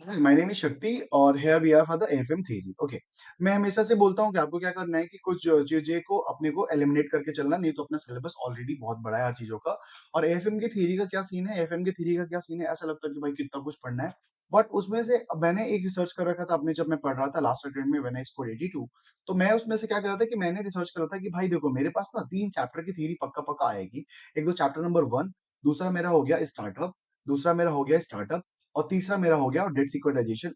Hi, my name is Shakti और here we are for the AFM theory. Okay, मैं हमेशा से बोलता हूँ कि आपको क्या करना है कि कुछ चीज़ें को अपने को एलिमिनेट करके चलना, नहीं तो अपना सिलेबस ऑलरेडी बहुत बड़ा है हर चीज़ों का। और एएफएम की थ्योरी का क्या सीन है, एएफएम की थ्योरी का क्या सीन है, ऐसा लगता है कि भाई कितना कुछ पढ़ना है। बट उसमें से अब मैंने एक रिसर्च कर रखा था अपने, जब मैं पढ़ रहा था लास्ट अटेम्प्ट में व्हेन आई स्कोर्ड 82। तो मैं उसमें से क्या कर रहा था कि मैंने रिसर्च कर रहा था कि भाई देखो मेरे पास ना 3 चैप्टर की थ्योरी पक्का-पक्का आएगी। एक तो चैप्टर नंबर 1, दूसरा मेरा हो गया स्टार्टअप, दूसरा मेरा हो गया स्टार्टअप और तीसरा मेरा हो गया डेट सिक्वेटाइजेशन।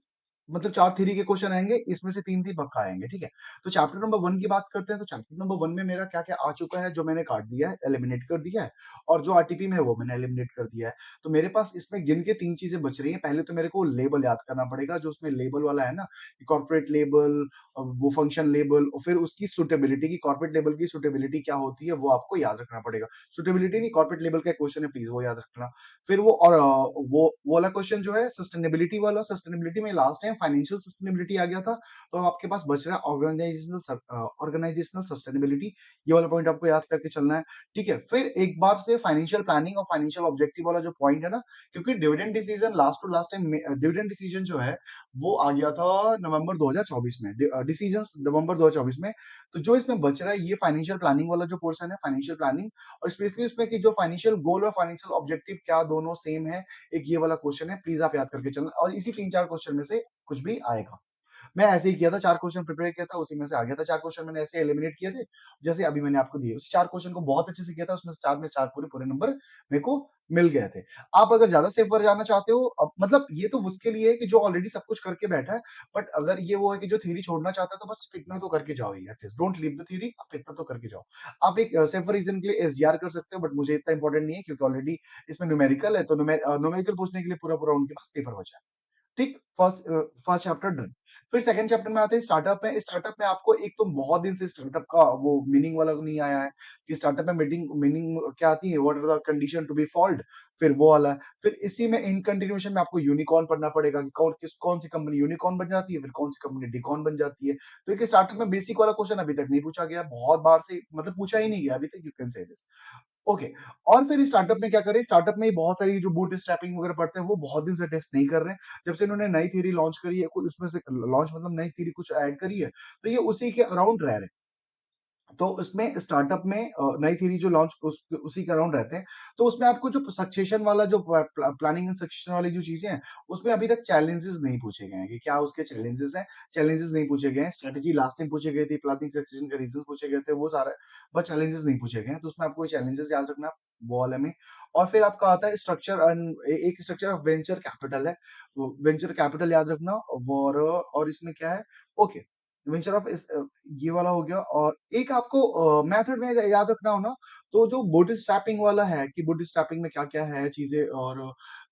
मतलब 4 थ्योरी के क्वेश्चन आएँगे, इसमें से 3 पक्का आएँगे, ठीक है? तो चैप्टर नंबर 1 की बात करते हैं, तो चैप्टर नंबर 1 में मेरा क्या-क्या आ चुका है, जो मैंने काट दिया है, एलिमिनेट कर दिया है और जो आरटीपी में है, वो मैंने एलिमिनेट कर दिया है। तो मेरे पास इसमें गिन के 3 चीज़ें बच रही हैं। पहले तो मेरे को लेबल याद करना पड़ेगा, जो उसमें लेबल वाला है ना, कि कॉर्पोरेट लेबल, वो फंक्शन लेबल और फिर उसकी सूटेबिलिटी की कॉर्पोरेट लेबल की सूटेबिलिटी क्या होती है, वो आपको याद रखना पड़ेगा। सूटेबिलिटी नहीं, कॉर्पोरेट लेबल का एक क्वेश्चन है, प्लीज़ वो याद रखना। फिर वो वाला क्वेश्चन जो है सस्टेनेबिलिटी वाला, सस्टेनेबिलिटी में लास्ट टाइम फाइनेंशियल सस्टेनेबिलिटी आ गया था, तो अब आपके पास बच रहा है ऑर्गेनाइजेशनल सस्टेनेबिलिटी। ये वाला पॉइंट आपको याद करके चलना है, ठीक है? फिर एक बार से फाइनेंशियल प्लानिंग और फाइनेंशियल ऑब्जेक्टिव वाला जो पॉइंट है ना, क्योंकि dividend decision last to last time में डिविडेंड डिसीजन जो है, वो आ गया था नवंबर 2024 में, डिसीजंस नवंबर 2024 में। तो जो इसमें बच रहा है, ये फाइनेंशियल प्लानिंग वाला जो पोर्शन है, फाइनेंशियल प्लानिंग और स्पेशली उसमें कि जो फाइनेंशियल गोल और फाइनेंशियल ऑब्जेक्टिव क्या दोनों सेम है, एक ये वाला क्वेश्चन है, प्लीज आप याद करके चलना और इसी 3-4 क्वेश्चन में से कुछ भी आएगा। मैं ऐसे ही किया था, 4 क्वेश्चन प्रिपेयर किया था, उसी में से आ गया था। 4 क्वेश्चन मैंने ऐसे एलिमिनेट किए थे, जैसे अभी मैंने आपको दिए। उस 4 क्वेश्चन को बहुत अच्छे से किया था, उसमें से 4 में 4 पूरे नंबर मेरे को मिल गए थे। आप अगर ज़्यादा सेफ जाना चाहते हो, अब मतलब ये तो उसके लिए है कि जो ऑलरेडी सब कुछ करके बैठा है, बट अगर ये वो है कि जो थ्योरी छोड़ना चाहता है, तो बस इतना तो करके जाओ ही at least. Don't leave the theory, आप इतना तो करके जाओ। आप एक सेफ रीजन के लिए एसजीआर कर सकते हो, बट मुझे इतना इंपॉर्टेंट नहीं है क्योंकि ऑलरेडी इसमें न्यूमेरिकल है, तो न्यूमेरिकल पूछने के लिए पूरा-पूरा उनके पास पेपर बचा है। ठीक, फर्स्ट चैप्टर डन। फिर सेकंड चैप्टर में आते हैं स्टार्टअप में। स्टार्टअप में आपको एक तो बहुत दिन से स्टार्टअप का वो मीनिंग वाला नहीं आया है कि स्टार्टअप में मीटिंग मीनिंग क्या आती है, what are the condition to be followed, फिर वो वाला है। फिर इसी में इन कंटिन्यूएशन में आपको यूनिकॉर्न पढ़ना पड़ेगा कि कौन सी कंपनी यूनिकॉर्न बन जाती है, फिर कौन सी कंपनी डिकॉर्न बन जाती है। तो एक स्टार्टअप में बेसिक वाला क्वेश्चन अभी तक नहीं पूछा गया, बहुत बार से मतलब पूछा ही नहीं गया अभी तक, you can say this. Okay, और फिर स्टार्टअप में क्या करें, स्टार्टअप में ही बहुत सारी जो बूट स्ट्रैपिंग वगैरह पढ़ते हैं, वो बहुत दिन से टेस्ट नहीं कर रहे हैं। जब से इन्होंने नई थ्योरी लॉन्च करी है, कुछ उसमें से लॉन्च मतलब नई थ्योरी कुछ ऐड करी है, तो ये उसी के अराउंड रह रहे हैं। तो उसमें स्टार्टअप में नई थ्योरी जो लॉन्च उसी के अराउंड रहते हैं। तो उसमें आपको जो सक्सेशन वाला जो प्लानिंग एंड सक्सेशन वाली जो चीजें हैं, उसमें अभी तक चैलेंजेस नहीं पूछे गए हैं कि क्या उसके चैलेंजेस हैं। चैलेंजेस नहीं पूछे गए हैं। स्ट्रेटेजी लास्ट टाइम पूछे गए थे, प्लानिंग सक्सेशन के रीजन पूछे गए थे, वो सारा, बट चैलेंजेस नहीं पूछे गए हैं। तो उसमें आपको चैलेंजेस याद रखना, वो वाले में। और फिर आपका आता है स्ट्रक्चर एंड एक स्ट्रक्चर ऑफ वेंचर कैपिटल है, वेंचर कैपिटल याद रखना। और इसमें क्या है, ओके, वेंचर ऑफ ये वाला हो गया। और एक आपको मेथड में याद रखना हो ना, तो जो बूटस्ट्रैपिंग वाला है कि बूटस्ट्रैपिंग में क्या-क्या है चीजें, और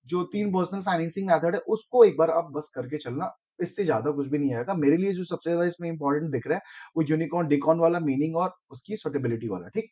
जो 3 पर्सनल फाइनेंसिंग मेथड है, उसको एक बार आप बस करके चलना। इससे ज्यादा कुछ भी नहीं आएगा। मेरे लिए जो सबसे ज्यादा इसमें इंपॉर्टेंट दिख रहा है, वो यूनिकॉर्न डिकॉर्न वाला मीनिंग और उसकी सुटेबिलिटी वाला, ठीक।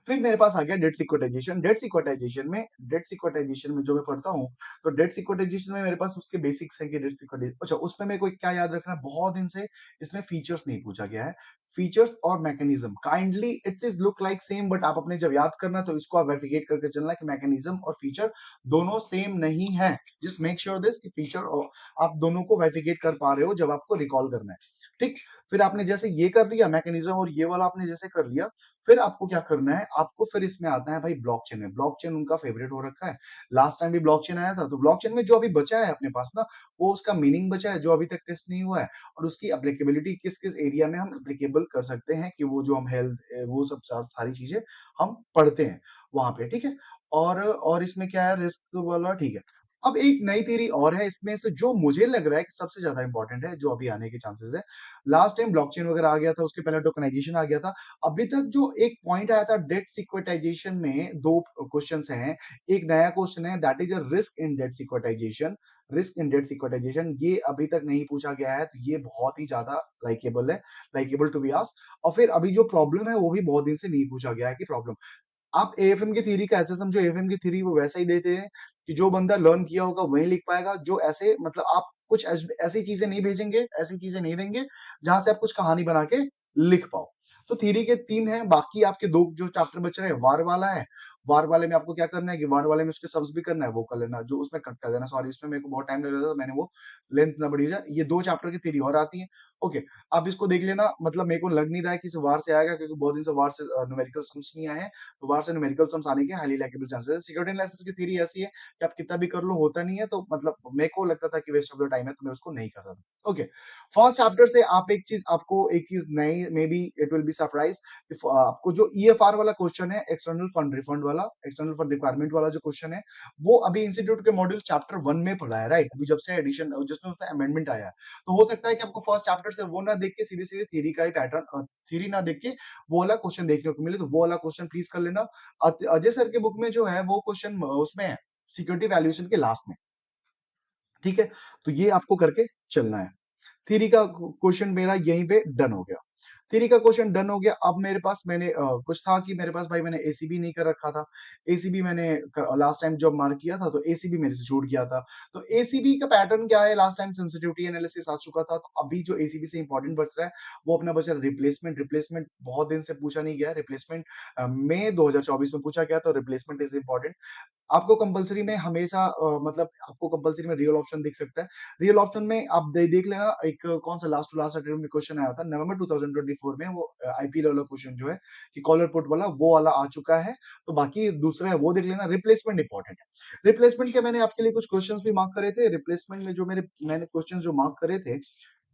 फिर मेरे पास आ गया डेट सिक्वेटाइजेशन। डेट सिक्वेटाइजेशन में जो मैं पढ़ता हूँ, तो डेट सिक्वेटाइजेशन में मेरे पास उसके बेसिक्स हैं कि डेट सिक्वेटाइजेशन, अच्छा उसमें मेरे को क्या याद रखना है, बहुत दिन से इसमें फीचर्स नहीं पूछा गया है। फीचर्स और mechanism kindly it is look like same, but आप अपने जब याद करना तो इसको आप वेरिफिकेट करके चलना कि मैकेनिज्म और फीचर दोनों सेम नहीं है। जस्ट मेक श्योर दिस कि फीचर और आप दोनों को वेरिफिकेट कर पा रहे हो जब आपको रिकॉल करना है, ठीक। फिर आपने जैसे ये कर लिया मैकेनिज्म और ये वाला आपने जैसे कर लिया, फिर आपको क्या करना है, आपको फिर इसमें आता है भाई ब्लॉकचेन में। ब्लॉकचेन उनका फेवरेट हो रखा है। लास्ट टाइम भी ब्लॉकचेन आया था, तो ब्लॉकचेन में जो अभी बचा है अपने पास ना, वो उसका मीनिंग बचा है जो अभी तक टेस्ट नहीं हुआ है, और उसकी एप्लीकेबिलिटी किस किस एरिया में हम एप्लीकेबल कर सकते हैं, कि वो जो हम हेल्थ वो सब सारी चीजें हम पढ़ते हैं वहां पे, ठीक है। और इसमें क्या है, रिस्क वाला, ठीक है। अब एक नई थ्योरी और है इसमें से, जो मुझे लग रहा है कि सबसे ज्यादा इंपॉर्टेंट है, जो अभी आने के चांसेस है। लास्ट टाइम ब्लॉकचेन वगैरह आ गया था, उसके पहले टोकनाइजेशन आ गया था। अभी तक जो एक पॉइंट आया था डेट सिक्वेटाइजेशन में, 2 क्वेश्चंस हैं। एक नया क्वेश्चन है, that is a risk in debt securitization. Risk in debt securitization ये अभी तक नहीं पूछा गया है, तो ये बहुत ही ज्यादा लाइकेबल है, लाइकेबल टू बी आस्क्ड। और फिर अभी जो प्रॉब्लम है, वो भी बहुत दिन से नहीं पूछा गया है कि प्रॉब्लम। आप एएफएम की थ्योरी का ऐसे समझो, एएफएम की थ्योरी वो वैसा ही देते हैं कि जो बंदा लर्न किया होगा वही लिख पाएगा। जो ऐसे मतलब आप कुछ ऐसी चीजें नहीं भेजेंगे, ऐसी चीजें नहीं देंगे जहां से आप कुछ कहानी बना के लिख पाओ। तो थ्योरी के 3 हैं, बाकी आपके 2 जो चैप्टर बच रहे हैं, वार वाला है वार वाले में आपको क्या करना है कि वार वाले में उसके सब्स भी करना है, वो कर लेना, जो उसमें कट कर देना। सॉरी, इसमें मेरे को बहुत टाइम लग रहा था, मैंने वो लेंथ ना बढ़ी जाए। ये 2 चैप्टर की थ्योरी और आती है। ओके, आप इसको देख लेना, मतलब मेरे को लग नहीं रहा है कि इस वार से आएगा, क्योंकि बहुत दिन से वार से न्यूमेरिकल सम्स नहीं आए हैं, तो वार से न्यूमेरिकल सम्स आने के हाईली लाइकेबल चांसेस है। सिक्योरिटी एनालिसिस की थ्योरी ऐसी है कि आप कितना भी कर लो होता नहीं है, तो मतलब मेरे को लगता था कि वेस्ट ऑफ द टाइम है, तो मैं उसको नहीं करता था। ओके, फर्स्ट चैप्टर से आप एक चीज नई, may be it will be surprise, आपको जो ईएफआर वाला क्वेश्चन है, एक्सटर्नल फंड रिफंड वाला, एक्सटर्नल फंड रिक्वायरमेंट वाला जो क्वेश्चन है, वो अभी इंस्टीट्यूट के मॉड्यूल चैप्टर 1 में पढ़ा है, राइट? अभी जब से एडिशन, जिसमें उसमें अमेंडमेंट आया है, तो हो सकता है कि आपको फर्स्ट चैप्टर से वो ना देख के सीधे सीधे थ्योरी का ही पैटर्न, थ्योरी ना देख के वो वाला क्वेश्चन देखने को मिले, तो वो वाला क्वेश्चन प्लीज कर लेना। अजय सर के बुक में जो है वो क्वेश्चन उसमें है, सिक्योरिटी वैल्यूएशन के लास्ट में, ठीक है? तो ये आपको करके चलना है। थ्योरी का क्वेश्चन मेरा यहीं पे डन हो गया। थ्योरी का क्वेश्चन डन हो गया। अब मेरे पास कुछ था कि मेरे पास भाई मैंने एसीबी नहीं कर रखा था। एसीबी मैंने लास्ट टाइम जब मार्क किया था तो एसीबी मेरे से छूट गया था। तो एसीबी का पैटर्न क्या है, लास्ट टाइम सेंसिटिविटी एनालिसिस आ चुका था, तो अभी जो एसीबी से इंपॉर्टेंट बच रहा है वो अपना बच रहा है रिप्लेसमेंट। रिप्लेसमेंट बहुत दिन से पूछा नहीं गया, रिप्लेसमेंट मई 2024 में पूछा गया, तो रिप्लेसमेंट इज इंपॉर्टेंट। आपको कंपलसरी में हमेशा मतलब आपको कंपलसरी में रियल ऑप्शन दिख सकता है। रियल ऑप्शन में आप देख लेना, एक कौन सा लास्ट टू लास्ट अटेम्प्ट में क्वेश्चन आया था नवंबर 2024 में, वो आईपीएल वाला क्वेश्चन जो है कि कॉलर पुट वाला, वो वाला आ चुका है। तो बाकी दूसरा है वो देख लेना। रिप्लेसमेंट इंपॉर्टेंट है। रिप्लेसमेंट के मैंने आपके लिए कुछ क्वेश्चंस भी मार्क करे थे। रिप्लेसमेंट में जो मैंने क्वेश्चन जो मार्क करे थे,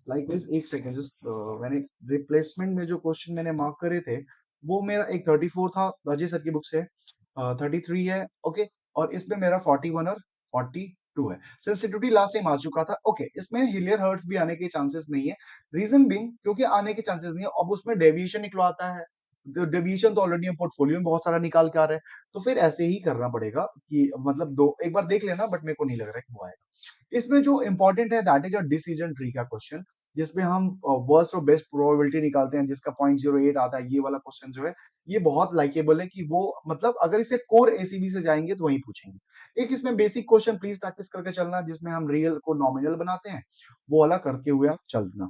लाइक दिस, एक सेकंड जस्ट, मैंने रिप्लेसमेंट में जो क्वेश्चन मैंने मार्क करे थे, वो मेरा एक 34 था अजय सर की बुक से, 33 है, ओके, और इसमें मेरा 41 और 42 है। सेंसिटिविटी लास्ट टाइम आ चुका था, ओके, इसमें हिलियर हर्ट्स भी आने के चांसेस नहीं है। रीजन बीइंग, क्योंकि आने के चांसेस नहीं है, अब उसमें डेविएशन निकलवाता है। डेविएशन तो ऑलरेडी हम पोर्टफोलियो में बहुत सारा निकाल के आ रहे हैं, तो फिर ऐसे ही करना पड़ेगा कि मतलब दो एक बार देख लेना, बट मेरे को नहीं लग रहा है कि वो आएगा। इसमें जो इंपॉर्टेंट है that is a decision tree का क्वेश्चन, जिसमें हम वर्स्ट और बेस्ट प्रोबेबिलिटी निकालते हैं, जिसका 0.08 आता है। ये वाला क्वेश्चन जो है ये बहुत लाइकेबल है, कि वो मतलब अगर इसे कोर एसीबी से जाएंगे तो वहीं पूछेंगे। एक इसमें बेसिक क्वेश्चन प्लीज प्रैक्टिस करके चलना, जिसमें हम रियल को नॉमिनल बनाते हैं, वो वाला करते हुए आप चलना,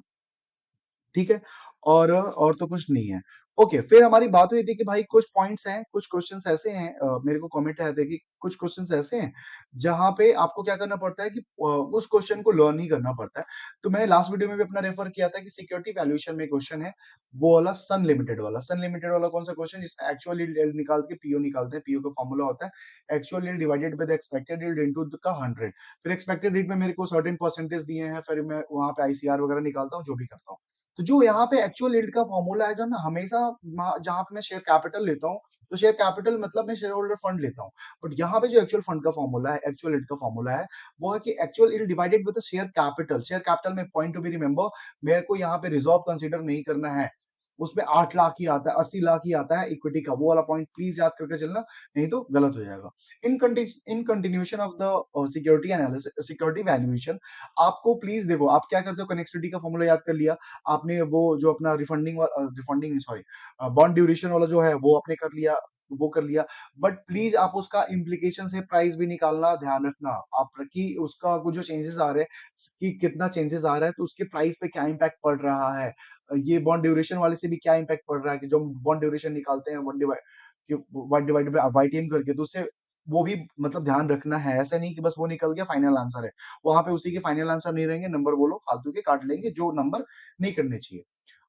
ठीक है? और तो कुछ नहीं है। ओके, फिर हमारी बात हुई थी कि भाई कुछ पॉइंट्स हैं, कुछ क्वेश्चंस ऐसे हैं, मेरे को कमेंट आए थे कि कुछ क्वेश्चंस ऐसे हैं जहां पे आपको क्या करना पड़ता है कि उस क्वेश्चन को लर्न ही करना पड़ता है। तो मैंने लास्ट वीडियो में भी अपना रेफर किया था कि सिक्योरिटी वैल्यूएशन में क्वेश्चन है, वो वाला सन लिमिटेड वाला। सन लिमिटेड वाला कौन सा क्वेश्चन, जिसमें एक्चुअल यील्ड निकाल के पीओ निकालते हैं। पीओ का फॉर्मूला होता है actual yield divided by the expected yield into का 100। फिर एक्सपेक्टेड यील्ड में मेरे को सर्टेन परसेंटेज दिए हैं, फिर मैं वहां पे आईसीआर वगैरह निकालता हूँ, जो भी करता हूँ। तो जो यहाँ पे एक्चुअल यील्ड का फॉर्मूला है, जो ना हमेशा जहां पे मैं शेयर कैपिटल लेता हूँ, तो शेयर कैपिटल मतलब मैं शेयर होल्डर फंड लेता हूँ। बट यहाँ पे जो एक्चुअल फंड का फॉर्मूला है, एक्चुअल यील्ड का फॉर्मूला है, वो है कि actual yield divided with share capital. Share capital में पॉइंट टू बी रिमेंबर, मेरे को यहाँ पे रिजर्व कंसीडर नहीं करना है। उसमें 8 लाख ही आता है, 80 लाख ही आता है इक्विटी का, वो वाला पॉइंट प्लीज याद करके चलना, नहीं तो गलत हो जाएगा। In continuation of the security analysis, security valuation, आपको प्लीज देखो, आप क्या करते हो, कनेक्टिविटी का फॉर्मूला याद कर लिया आपने, वो जो अपना रिफंडिंग सॉरी बॉन्ड ड्यूरेशन वाला जो है वो आपने कर लिया, वो कर लिया। बट प्लीज आप उसका इम्प्लीकेशन से प्राइस भी निकालना ध्यान रखना आप, कि उसका कुछ जो चेंजेस आ रहे हैं, कि कितना चेंजेस आ रहा है, तो उसके प्राइस पे क्या इम्पैक्ट पड़ रहा है। ये बॉन्ड ड्यूरेशन वाले से भी क्या इम्पैक्ट पड़ रहा है, कि जो बॉन्ड ड्यूरेशन निकालते हैं one divide by Y TM करके, तो उससे वो भी मतलब ध्यान रखना है। ऐसा नहीं कि बस वो निकल गया फाइनल आंसर है, वहां पे उसी के फाइनल आंसर नहीं रहेंगे, नंबर वो लोग फालतू के काट लेंगे जो नंबर नहीं करने चाहिए।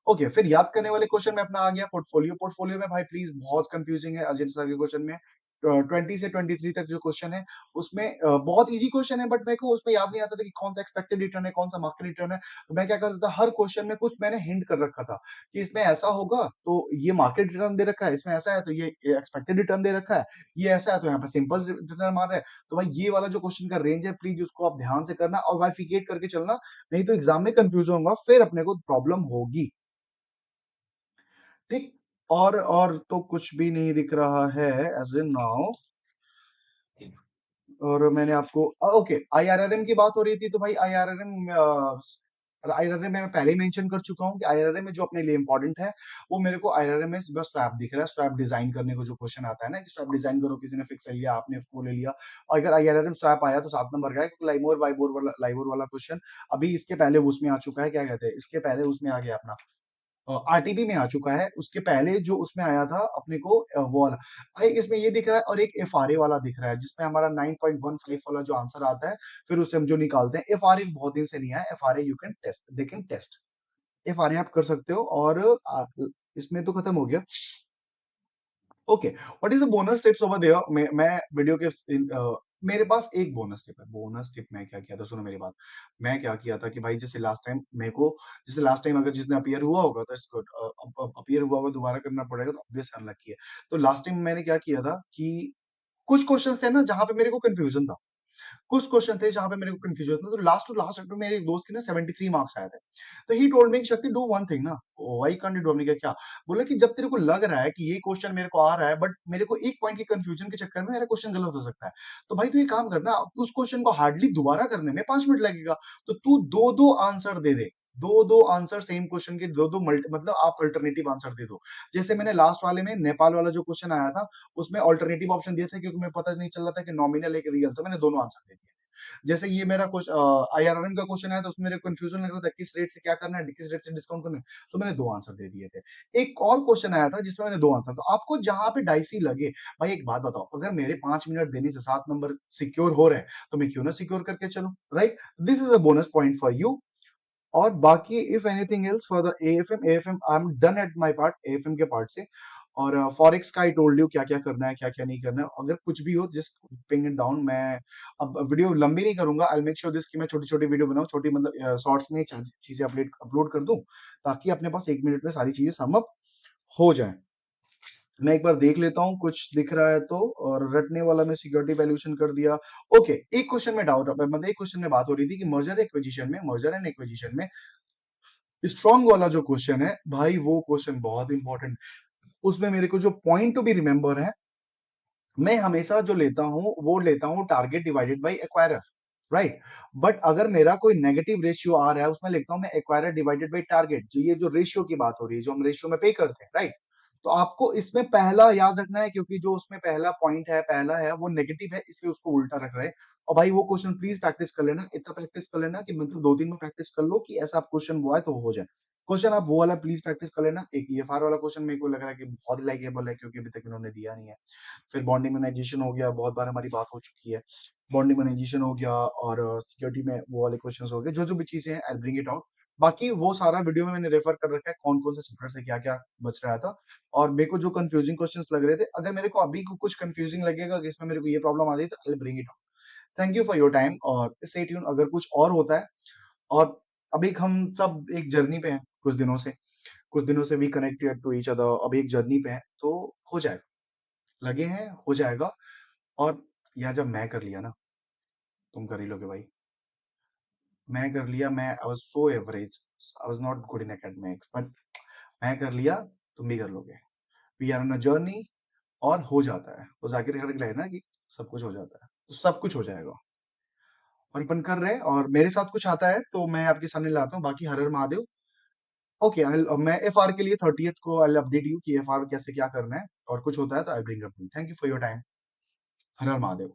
ओके, फिर याद करने वाले क्वेश्चन में अपना आ गया पोर्टफोलियो। पोर्टफोलियो में भाई प्लीज बहुत कंफ्यूजिंग है अजय सर के क्वेश्चन में। 20 से 23 तक जो क्वेश्चन है उसमें बहुत इजी क्वेश्चन है, बट मेरे को उसमें याद नहीं आता था कि कौन सा एक्सपेक्टेड रिटर्न है, कौन सा मार्केट रिटर्न है। तो मैं क्या करता था, हर क्वेश्चन में कुछ मैंने हिंट कर रखा था कि इसमें ऐसा होगा तो ये मार्केट रिटर्न दे रखा है, इसमें ऐसा है तो ये एक्सपेक्टेड रिटर्न दे रखा है, ये ऐसा है तो यहाँ पे सिंपल रिटर्न मार रहा है। तो भाई ये वाला जो क्वेश्चन का रेंज है, प्लीज उसको आप ध्यान से करना और वाइफिकेट करके चलना, नहीं तो एग्जाम में कंफ्यूज होगा, फिर अपने को प्रॉब्लम होगी, ठीक? और तो कुछ भी नहीं दिख रहा है एज इन नाउ। और मैंने आपको ओके, आईआरआरएम की बात हो रही थी, तो भाई आईआरआरएम में मैं पहले ही मेंशन कर चुका हूँ कि आईआरआरएम में जो अपने लिए इंपॉर्टेंट है, वो मेरे को आईआरआरएम में बस स्वैप दिख रहा है। स्वैप डिजाइन करने को जो क्वेश्चन आता है ना, कि स्वैप डिजाइन करो, किसी ने फिक्स ले लिया, आपने वो ले लिया, और अगर आईआरआरएम स्वैप आया तो 7 नंबर का है, क्योंकि लाइबोर वाला क्वेश्चन अभी इसके पहले उसमें आ चुका है, क्या कहते हैं, इसके पहले उसमें आ गया अपना आरटीपी में आ चुका है। उसके पहले जो उसमें आया था अपने को वो वाला एक इसमें ये दिख रहा है और एक एफआरए वाला दिख रहा है जिसमें हमारा 9.15 वाला जो आंसर आता है फिर उससे हम जो निकालते हैं। एफआरए बहुत दिन से नहीं आया। FRA you can test, they can test. FRA आप कर सकते हो और इसमें तो खत्म हो गया। Okay, what is the bonus tips over there? मैं वीडियो के मेरे पास एक बोनस टिप है। बोनस टिप मैं क्या किया था, सुनो मेरी बात। मैं क्या किया था कि भाई जैसे लास्ट टाइम मेरे को, जैसे लास्ट टाइम अगर जिसने अपीयर हुआ होगा तो इसको अब अपीयर हुआ होगा दोबारा करना पड़ेगा तो ऑब्वियस अनलकी है। तो लास्ट टाइम मैंने क्या किया था कि कुछ क्वेश्चंस थे ना जहां पे मेरे को कंफ्यूजन था। कुछ क्वेश्चन थे जहां पे मेरे को कंफ्यूजन था। तो लास्ट टू लास्ट में मेरे एक दोस्त के ना 73 मार्क्स आए थे। तो ही टोल्ड मी शक्ति डू वन थिंग ना, व्हाई कांट यू डू? हमने क्या बोला कि जब तेरे को लग रहा है कि ये क्वेश्चन मेरे को आ रहा है बट मेरे को एक पॉइंट की कंफ्यूजन के चक्कर में मेरा क्वेश्चन गलत हो सकता है, तो भाई तू ये काम करना, उस क्वेश्चन को हार्डली दोबारा करने में 5 मिनट लगेगा। तो तू दो दो आंसर दे दे, दो दो आंसर सेम क्वेश्चन के, दो दो मतलब आप अल्टरनेटिव आंसर दे दो। जैसे मैंने लास्ट वाले में नेपाल वाला जो क्वेश्चन आया था उसमें अल्टरनेटिव ऑप्शन दिए थे क्योंकि मुझे पता नहीं चल रहा था कि नॉमिनल एक रियल, तो मैंने दोनों आंसर दे दिए। जैसे ये मेरा आईआरआरएम का क्वेश्चन है तो उसमें मेरे कंफ्यूजन लग रहा था किस रेट से क्या करना है, किस रेट से डिस्काउंट करना है, तो मैंने दो आंसर दे दिए थे। एक और क्वेश्चन आया था जिसमें मैंने दो आंसर, तो आपको जहां पे डाइसी लगे, भाई एक बात बताओ, अगर मेरे 5 मिनट देने से 7 नंबर सिक्योर हो रहे हैं तो मैं क्यों ना सिक्योर करके चलूं, right? This is a bonus point for you. और बाकी if anything else for the AFM I am done at my part, AFM के पार्ट से। और फॉरेक्स का आई टोल्ड यू क्या क्या करना है क्या क्या नहीं करना है। अगर कुछ भी हो जस्ट पिंग इट डाउन। मैं अब वीडियो लंबी नहीं करूंगा, आई मेक श्योर दिस कि मैं छोटी छोटी वीडियो बनाऊं, छोटी मतलब शॉर्ट्स में चीजें अपलोड कर दूं ताकि अपने पास 1 मिनट में सारी चीजें सम अप हो जाए। मैं एक बार देख लेता हूँ कुछ दिख रहा है तो। और रटने वाला में सिक्योरिटी वैल्यूएशन कर दिया। ओके, एक क्वेश्चन में डाउट, मतलब एक क्वेश्चन में बात हो रही थी कि मर्जर एंड एक्विजिशन में स्ट्रॉन्ग वाला जो क्वेश्चन है भाई, वो क्वेश्चन बहुत इंपॉर्टेंट। उसमें मेरे को जो पॉइंट टू बी रिमेंबर है, मैं हमेशा जो लेता हूं वो लेता हूं target divided by acquirer, right? But अगर मेरा कोई नेगेटिव रेशियो आ रहा है उसमें लिखता हूं मैं एक्वायरर डिवाइडेड बाय टारगेट। जो ये जो रेशियो की बात हो रही है, जो हम रेशियो में पे करते हैं, राइट? तो आपको इसमें पहला याद रखना है क्योंकि जो उसमें पहला पॉइंट है, पहला है वो नेगेटिव है, इसलिए उसको उल्टा रख रहे हैं। और भाई वो क्वेश्चन प्लीज प्रैक्टिस कर लेना, इतना प्रैक्टिस कर लेना कि मतलब 2 दिन में प्रैक्टिस कर लो कि ऐसा क्वेश्चन हुआ है तो हो जाए। क्वेश्चन आप वो वाला प्लीज प्रैक्टिस कर लेना। एक ईएफआर वाला क्वेश्चन मेरे को लग रहा है कि बहुत लाइकेबल है क्योंकि अभी तक इन्होंने दिया नहीं है। फिर बॉन्ड इम्यूनाइजेशन हो गया, बहुत बार हमारी बात हो चुकी है। बॉन्ड इम्यूनाइजेशन हो गया और सिक्योरिटी में वो वाले क्वेश्चंस हो गए, जो जो भी चीजें हैं आई ब्रिंग इट आउट। बाकी वो सारा वीडियो में मैंने रेफर कर रखा है कौन कौन से सब्जेक्ट से क्या क्या बच रहा था। और मेरे को जो कंफ्यूजिंग क्वेश्चंस लग रहे थे, अगर मेरे को अभी कुछ कंफ्यूजिंग लगेगा कि इसमें मेरे को ये प्रॉब्लम आ रही है तो I bring it out. Thank you for your time और स्टे ट्यून अगर कुछ और होता है। और अभी हम सब एक जर्नी पे हैं, कुछ दिनों से we connected to each other, अभी एक जर्नी पे हैं तो हो जाएगा, लगे हैं हो जाएगा। और यार जब मैं कर लिया ना, तुम कर ही लोगे भाई। मैं कर लिया, मैं I was so average, I was not good in academics, but मैं कर लिया, तुम भी कर लोगे। We are on a journey और हो जाता है। तो जाकिर का है ना कि सब कुछ हो जाता है, तो सब कुछ हो जाएगा। और अपन कर रहे हैं और मेरे साथ कुछ आता है तो मैं आपके सामने लाता हूँ। बाकी हर हर महादेव। ओके, मैं एफआर के लिए 30th को आई अपडेट यू कि एफआर कैसे क्या करना है, और कुछ होता है तो I bring up. Thank you for your time. Her her Mahadev.